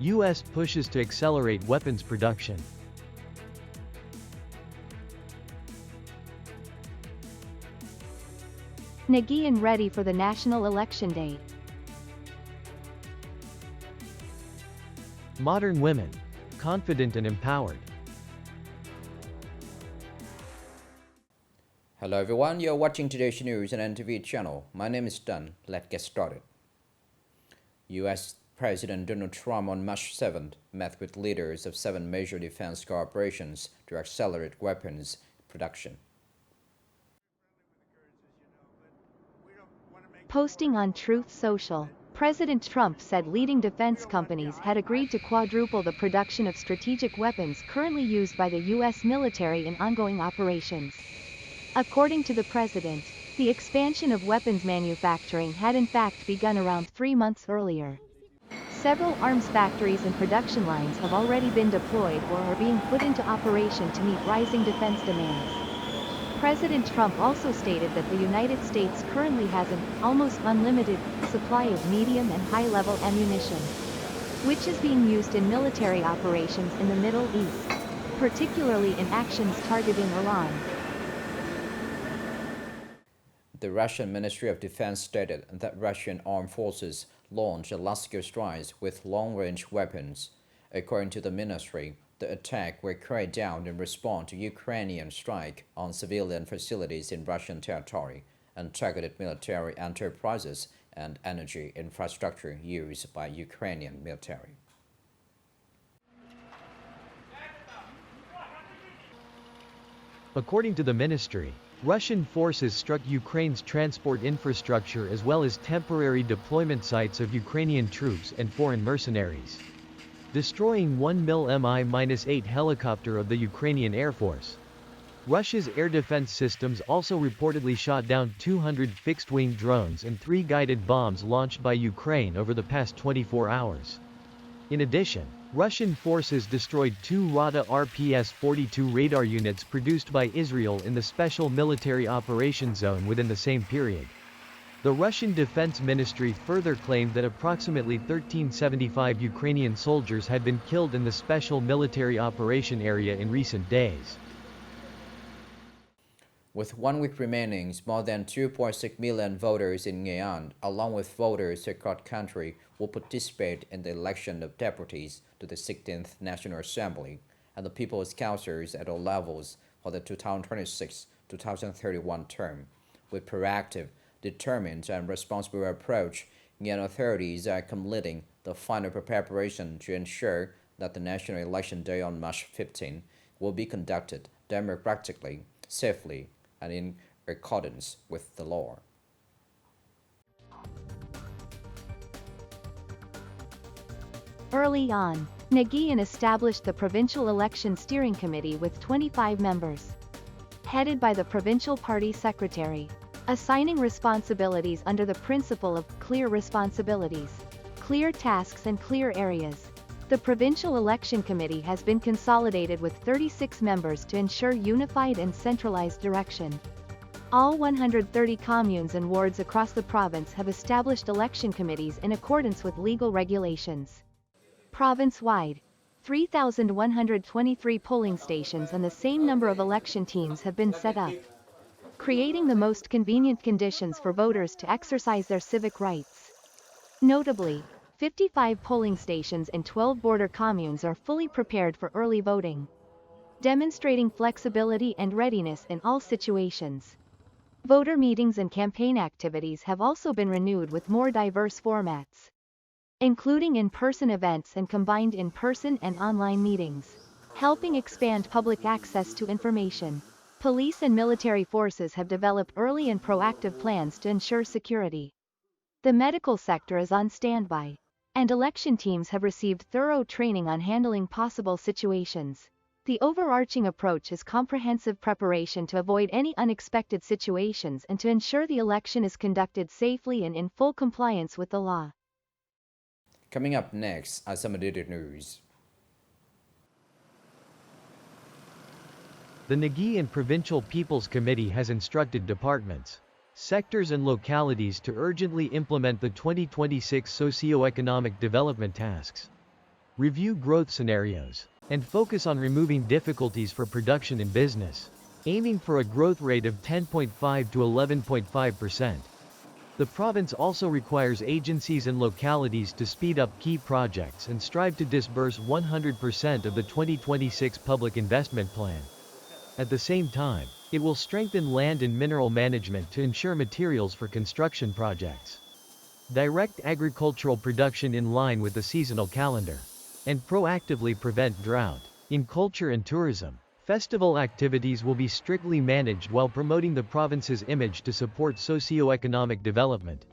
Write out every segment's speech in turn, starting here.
U.S. pushes to accelerate weapons production. Nghệ An ready for the national election day. Modern women. Confident and empowered. Hello everyone, you're watching today's news on NTV channel. My name is Đăng. Let's get started. U.S. President Donald Trump on March 7th met with leaders of 7 major defense corporations to accelerate weapons production. Posting on Truth Social, President Trump said leading defense companies had agreed to quadruple the production of strategic weapons currently used by the U.S. military in ongoing operations. According to the president, the expansion of weapons manufacturing had in fact begun around 3 months earlier. Several arms factories and production lines have already been deployed or are being put into operation to meet rising defense demands. President Trump also stated that the United States currently has an almost unlimited supply of medium and high-level ammunition, which is being used in military operations in the Middle East, particularly in actions targeting Iran. The Russian Ministry of Defense stated that Russian armed forces launched a large-scale strikes with long-range weapons. According to the ministry, the attack were carried out in response to Ukrainian strike on civilian facilities in Russian territory and targeted military enterprises and energy infrastructure used by Ukrainian military. According to the ministry, Russian forces struck Ukraine's transport infrastructure as well as temporary deployment sites of Ukrainian troops and foreign mercenaries, destroying one Mi-8 helicopter of the Ukrainian Air Force. Russia's air defense systems also reportedly shot down 200 fixed-wing drones and 3 guided bombs launched by Ukraine over the past 24 hours. In addition, Russian forces destroyed 2 Rada RPS-42 radar units produced by Israel in the Special Military Operations Zone within the same period. The Russian Defense Ministry further claimed that approximately 1,375 Ukrainian soldiers had been killed in the Special Military Operation area in recent days. With 1 week remaining, more than 2.6 million voters in Nghệ An, along with voters across the country, will participate in the election of deputies to the 16th National Assembly and the People's Councils at all levels for the 2026-2031 term. With proactive, determined and responsible approach, Nghệ An authorities are completing the final preparation to ensure that the national election day on March 15 will be conducted democratically, safely, and in accordance with the law. Early on, Nghệ An established the Provincial Election Steering Committee with 25 members, headed by the provincial party secretary, assigning responsibilities under the principle of clear responsibilities, clear tasks and clear areas. The Provincial Election Committee has been consolidated with 36 members to ensure unified and centralized direction. All 130 communes and wards across the province have established election committees in accordance with legal regulations. Province-wide, 3,123 polling stations and the same number of election teams have been set up, creating the most convenient conditions for voters to exercise their civic rights. Notably, 55 polling stations in 12 border communes are fully prepared for early voting, demonstrating flexibility and readiness in all situations. Voter meetings and campaign activities have also been renewed with more diverse formats, including in-person events and combined in-person and online meetings, helping expand public access to information. Police and military forces have developed early and proactive plans to ensure security. The medical sector is on standby, and election teams have received thorough training on handling possible situations. The overarching approach is comprehensive preparation to avoid any unexpected situations and to ensure the election is conducted safely and in full compliance with the law. Coming up next are some updated news. The Nghệ An Provincial People's Committee has instructed departments, sectors and localities to urgently implement the 2026 socio-economic development tasks. review growth scenarios, and focus on removing difficulties for production and business, aiming for a growth rate of 10.5 to 11.5%. The province also requires agencies and localities to speed up key projects and strive to disburse 100% of the 2026 public investment plan. At the same time, it will strengthen land and mineral management to ensure materials for construction projects, direct agricultural production in line with the seasonal calendar, and proactively prevent drought. In culture and tourism, festival activities will be strictly managed while promoting the province's image to support socio-economic development.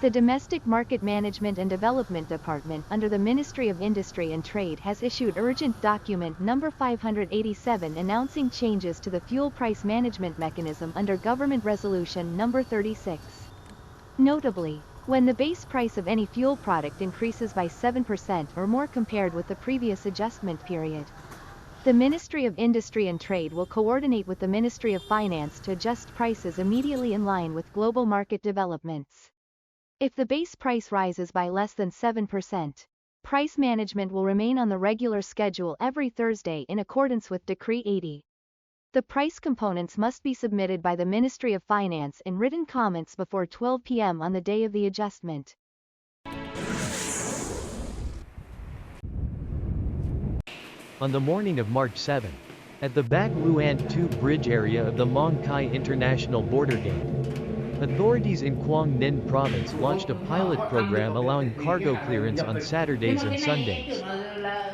The Domestic Market Management and Development Department under the Ministry of Industry and Trade has issued urgent document number 587 announcing changes to the fuel price management mechanism under Government Resolution number 36. Notably, when the base price of any fuel product increases by 7% or more compared with the previous adjustment period, the Ministry of Industry and Trade will coordinate with the Ministry of Finance to adjust prices immediately in line with global market developments. If the base price rises by less than 7%, price management will remain on the regular schedule every Thursday in accordance with Decree 80. The price components must be submitted by the Ministry of Finance in written comments before 12 p.m. on the day of the adjustment. On the morning of March 7, at the Bac Luan 2 bridge area of the Mong Kai International Border Gate, authorities in Quang Ninh Province launched a pilot program allowing cargo clearance on Saturdays and Sundays.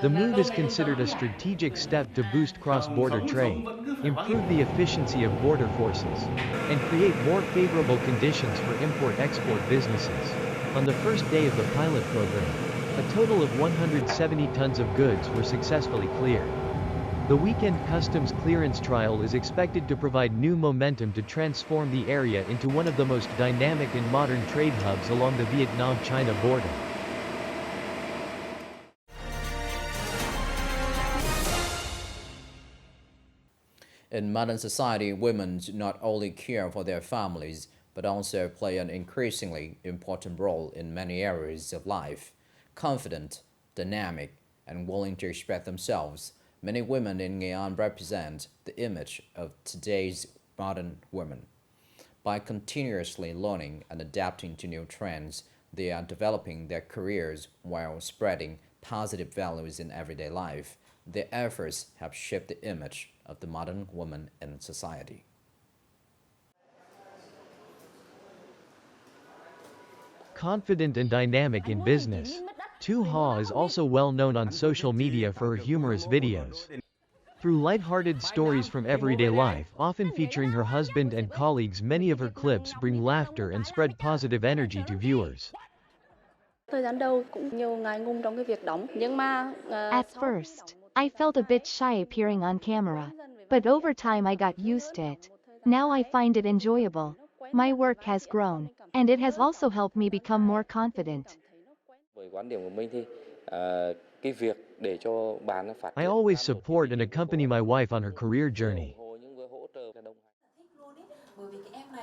The move is considered a strategic step to boost cross-border trade, improve the efficiency of border forces, and create more favorable conditions for import-export businesses. On the first day of the pilot program, a total of 170 tons of goods were successfully cleared. The weekend customs clearance trial is expected to provide new momentum to transform the area into one of the most dynamic and modern trade hubs along the Vietnam-China border. In modern society, women not only care for their families, but also play an increasingly important role in many areas of life. Confident, dynamic, and willing to express themselves, many women in Nghệ An represent the image of today's modern women. By continuously learning and adapting to new trends, they are developing their careers while spreading positive values in everyday life. Their efforts have shaped the image of the modern woman in society. Confident and dynamic in business, Tu Ha is also well known on social media for her humorous videos. Through lighthearted stories from everyday life, often featuring her husband and colleagues, many of her clips bring laughter and spread positive energy to viewers. At first, I felt a bit shy appearing on camera, but over time I got used to it. Now I find it enjoyable. My work has grown, and it has also helped me become more confident. I always support and accompany my wife on her career journey,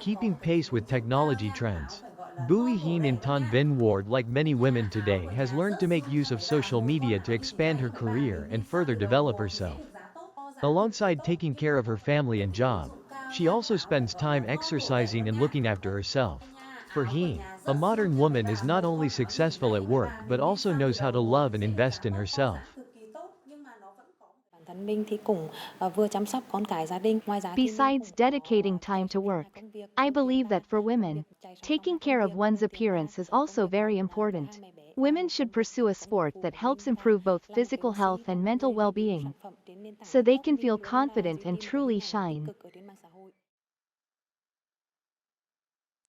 keeping pace with technology trends. Bui Hien in Tan Vinh Ward, like many women today, has learned to make use of social media to expand her career and further develop herself. Alongside taking care of her family and job, she also spends time exercising and looking after herself. For Hien, a modern woman is not only successful at work but also knows how to love and invest in herself. Besides dedicating time to work, I believe that for women, taking care of one's appearance is also very important. Women should pursue a sport that helps improve both physical health and mental well-being, so they can feel confident and truly shine.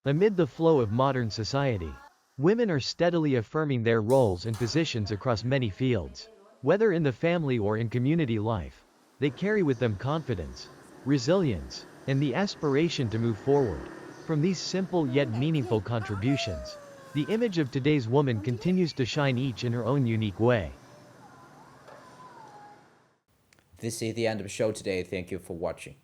Amid the flow of modern society, women are steadily affirming their roles and positions across many fields. Whether in the family or in community life, they carry with them confidence, resilience, and the aspiration to move forward. From these simple yet meaningful contributions, the image of today's woman continues to shine, each in her own unique way. This is the end of the show today. Thank you for watching.